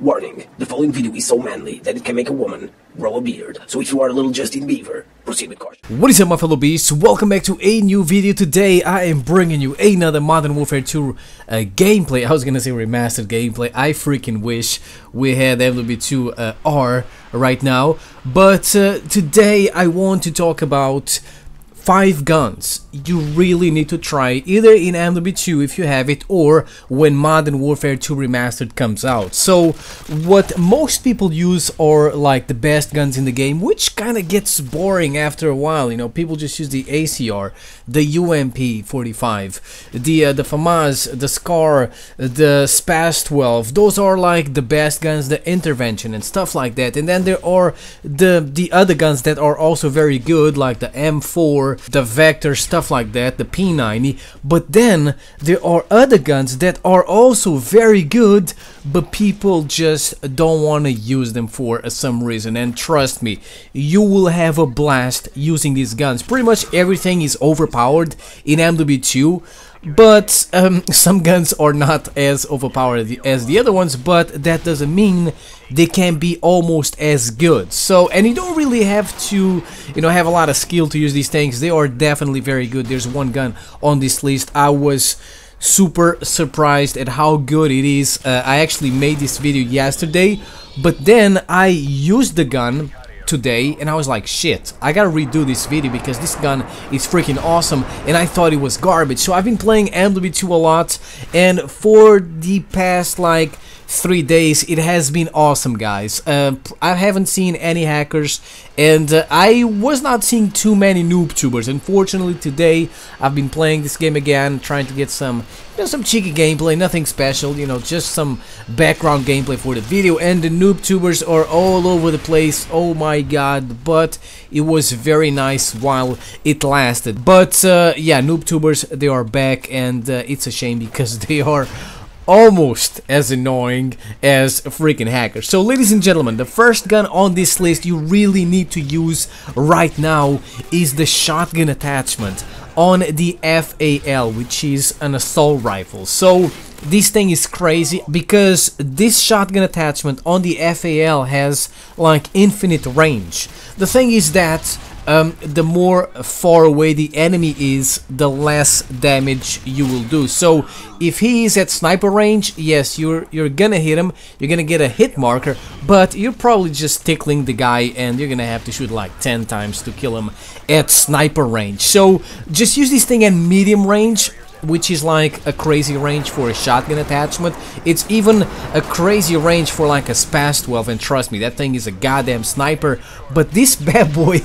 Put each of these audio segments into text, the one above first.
Warning, the following video is so manly that it can make a woman grow a beard. So if you are a little Justin Bieber, proceed with caution. What is up, my fellow beasts? Welcome back to a new video. Today I am bringing you another Modern Warfare 2 gameplay. I was gonna say remastered gameplay. I freaking wish we had MW2 R right now. But today I want to talk about 5 guns you really need to try either in MW2 if you have it, or when Modern Warfare 2 Remastered comes out. So what most people use are like the best guns in the game, which kind of gets boring after a while. You know, people just use the ACR, the UMP45, the FAMAS, the SCAR, the SPAS 12. Those are like the best guns, the intervention and stuff like that. And then there are the other guns that are also very good, like the M4, the Vector, stuff like that, the P90. But then there are other guns that are also very good, but people just don't want to use them for some reason. And trust me, you will have a blast using these guns. Pretty much everything is overpowered in MW2, but some guns are not as overpowered as the other ones, but that doesn't mean they can be almost as good. So, and you don't really have to, you know, have a lot of skill to use these things. They are definitely very good. There's one gun on this list. I was super surprised at how good it is. I actually made this video yesterday, but then I used the gun today and I was like, shit, I gotta redo this video because this gun is freaking awesome and I thought it was garbage. So I've been playing MW2 a lot, and for the past like 3 days it has been awesome, guys. I haven't seen any hackers, and I was not seeing too many noob tubers. Unfortunately today I've been playing this game again, trying to get some, you know, some cheeky gameplay, nothing special, you know, just some background gameplay for the video, and the noob tubers are all over the place. Oh my god, but it was very nice while it lasted. But yeah, noob tubers, they are back, and it's a shame because they are almost as annoying as freaking hackers. So ladies and gentlemen, the first gun on this list you really need to use right now is the shotgun attachment on the FAL, which is an assault rifle. So this thing is crazy because this shotgun attachment on the FAL has like infinite range. The thing is that the more far away the enemy is, the less damage you will do. So if he is at sniper range, yes, you're gonna hit him, you're gonna get a hit marker, but you're probably just tickling the guy and you're gonna have to shoot like 10 times to kill him at sniper range. So just use this thing at medium range, which is like a crazy range for a shotgun attachment. It's even a crazy range for like a SPAS 12, and trust me, that thing is a goddamn sniper. But this bad boy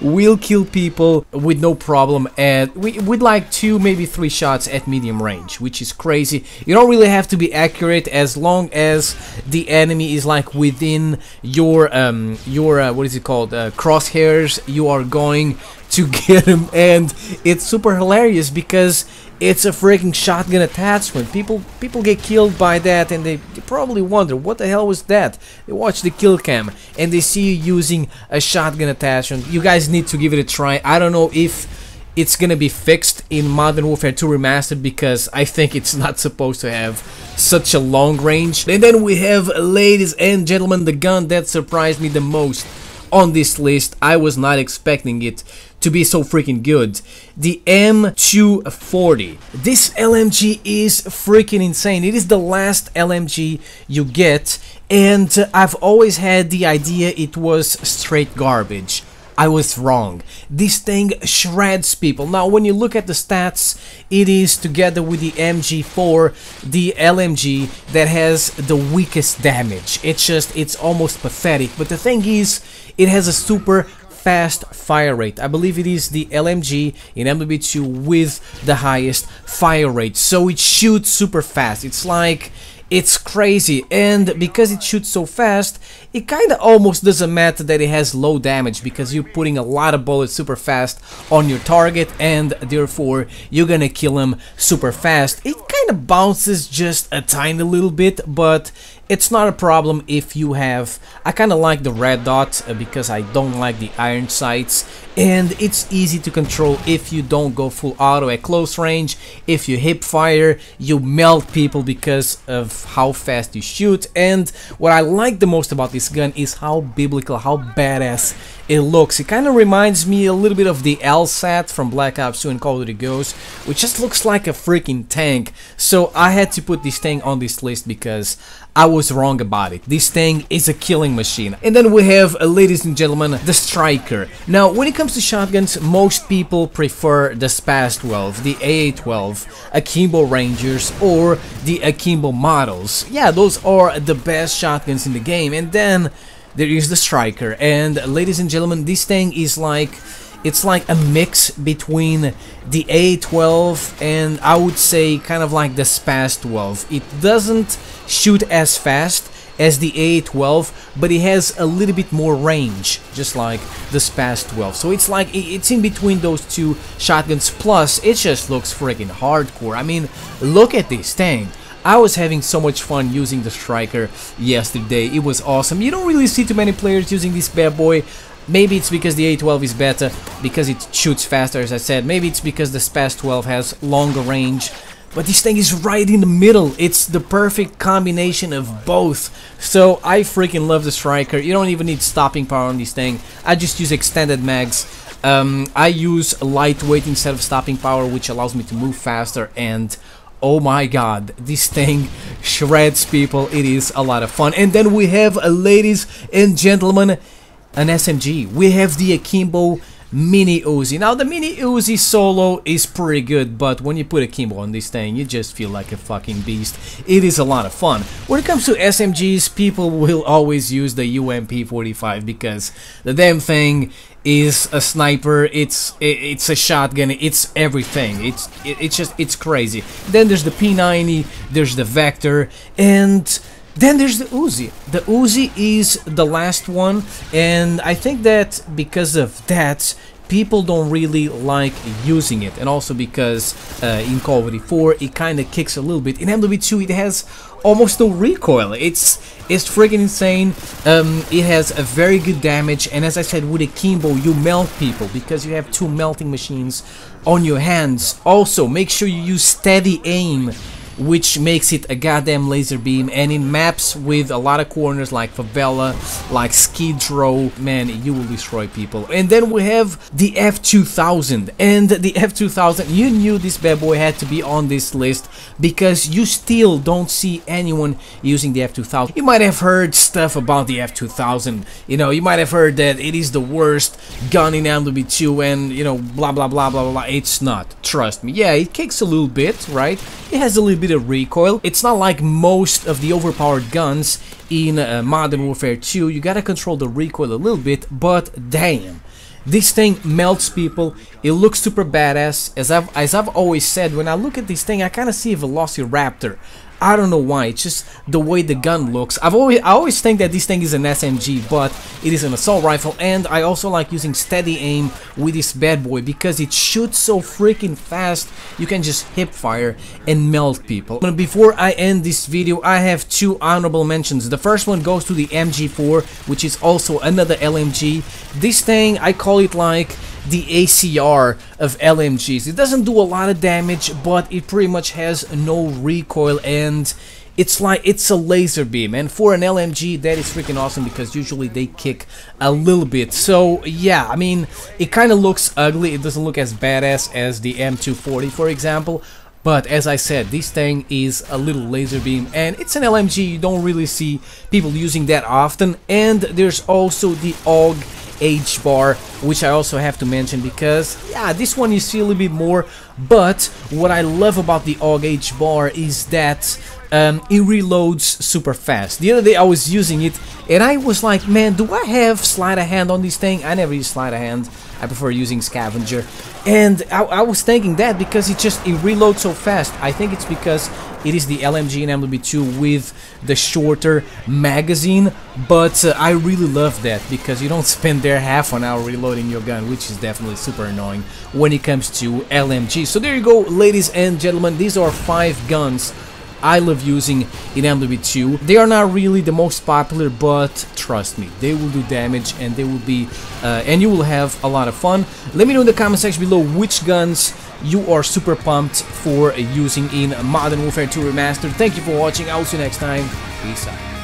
will kill people with no problem with like 2, maybe 3 shots at medium range, which is crazy. You don't really have to be accurate as long as the enemy is like within your what is it called, crosshairs. You are going to get him, and it's super hilarious because it's a freaking shotgun attachment. People get killed by that, and they probably wonder what the hell was that. They watch the kill cam and they see you using a shotgun attachment. You guys need to give it a try. I don't know if it's gonna be fixed in Modern Warfare 2 Remastered, because I think it's not supposed to have such a long range. And then we have, ladies and gentlemen, the gun that surprised me the most on this list. I was not expecting it to be so freaking good. The M240. This LMG is freaking insane. It is the last LMG you get, and I've always had the idea it was straight garbage. I was wrong. This thing shreds people. Now when you look at the stats, it is, together with the MG4, the LMG that has the weakest damage. It's almost pathetic. But the thing is, it has a super fast fire rate. I believe it is the LMG in MW2 with the highest fire rate. So it shoots super fast. It's crazy, and because it shoots so fast, it kind of almost doesn't matter that it has low damage, because you're putting a lot of bullets super fast on your target, and therefore you're gonna kill him super fast. It kind of bounces just a tiny little bit, but It's not a problem if you have... I kind of like the red dot because I don't like the iron sights, and it's easy to control if you don't go full auto at close range. If you hip fire, you melt people because of how fast you shoot. And what I like the most about this gun is how biblical, how badass it looks. It kind of reminds me a little bit of the LSAT from Black Ops 2 and Call of Duty Ghosts, which just looks like a freaking tank. So I had to put this thing on this list because I was wrong about it. This thing is a killing machine. And then we have, ladies and gentlemen, the Striker. Now, when it comes to shotguns, most people prefer the SPAS 12, the AA-12, Akimbo Rangers, or the Akimbo models. Yeah, those are the best shotguns in the game. And then there is the Striker. And ladies and gentlemen, this thing is like... it's like a mix between the A12 and I would say kind of like the SPAS 12. It doesn't shoot as fast as the A12, but it has a little bit more range, just like the SPAS 12. So it's like, it's in between those two shotguns, plus it just looks freaking hardcore. I mean, look at this thing. I was having so much fun using the Striker yesterday. It was awesome. You don't really see too many players using this bad boy. Maybe it's because the A12 is better, because it shoots faster, as I said. Maybe it's because the SPAS 12 has longer range. But this thing is right in the middle. It's the perfect combination of both. So I freaking love the Striker. You don't even need stopping power on this thing. I just use extended mags. I use lightweight instead of stopping power, which allows me to move faster. And oh my god, this thing shreds people. It is a lot of fun. And then we have, ladies and gentlemen, an SMG. We have the Akimbo Mini Uzi. Now the Mini Uzi solo is pretty good, but when you put Akimbo on this thing, you just feel like a fucking beast. It is a lot of fun. When it comes to SMGs, people will always use the UMP45 because the damn thing is a sniper. It's a shotgun. It's everything. It's crazy. Then there's the P90. There's the Vector, and then there's the Uzi. The Uzi is the last one, and I think that because of that, people don't really like using it, and also because in Call of Duty 4 it kind of kicks a little bit. In MW2 it has almost no recoil. It's freaking insane. It has a very good damage, and as I said, with Akimbo you melt people because you have two melting machines on your hands. Also, make sure you use steady aim, which makes it a goddamn laser beam, and in maps with a lot of corners like Favela, like Skid Row, man, you will destroy people. And then we have the F2000, and the F2000, you knew this bad boy had to be on this list because you still don't see anyone using the F2000. You might have heard stuff about the F2000, you know, you might have heard that it is the worst gun in MW2 and, you know, blah blah blah blah blah. It's not, trust me. Yeah, it kicks a little bit, right? It has a little bit of recoil. It's not like most of the overpowered guns in Modern Warfare 2. You gotta control the recoil a little bit, but damn, this thing melts people. It looks super badass. As I've always said, when I look at this thing, I kind of see a Velociraptor. I don't know why, it's just the way the gun looks. I always think that this thing is an SMG, but it is an assault rifle, and I also like using steady aim with this bad boy because it shoots so freaking fast. You can just hip fire and melt people. But before I end this video, I have two honorable mentions. The first one goes to the MG4, which is also another LMG. This thing, I call it like the ACR of LMGs. It doesn't do a lot of damage, but it pretty much has no recoil, and it's like, it's a laser beam, and for an LMG that is freaking awesome because usually they kick a little bit. So yeah, I mean, it kind of looks ugly. It doesn't look as badass as the M240, for example, but as I said, this thing is a little laser beam, and it's an LMG. You don't really see people using that often. And there's also the AUG H-bar, which I also have to mention because, yeah, this one you see a little bit more, but what I love about the AUG H-bar is that it reloads super fast. The other day I was using it and I was like, man, do I have sleight of hand on this thing? I never use sleight of hand. I prefer using scavenger, and I was thinking that because it reloads so fast. I think it's because it is the LMG in MW2 with the shorter magazine, but I really love that because you don't spend there half an hour reloading your gun, which is definitely super annoying when it comes to LMG. So there you go, ladies and gentlemen, these are 5 guns I love using in MW2. They are not really the most popular, but trust me, they will do damage and they will be and you will have a lot of fun. Let me know in the comment section below which guns you are super pumped for using in Modern Warfare 2 Remastered. Thank you for watching. I will see you next time. Peace out.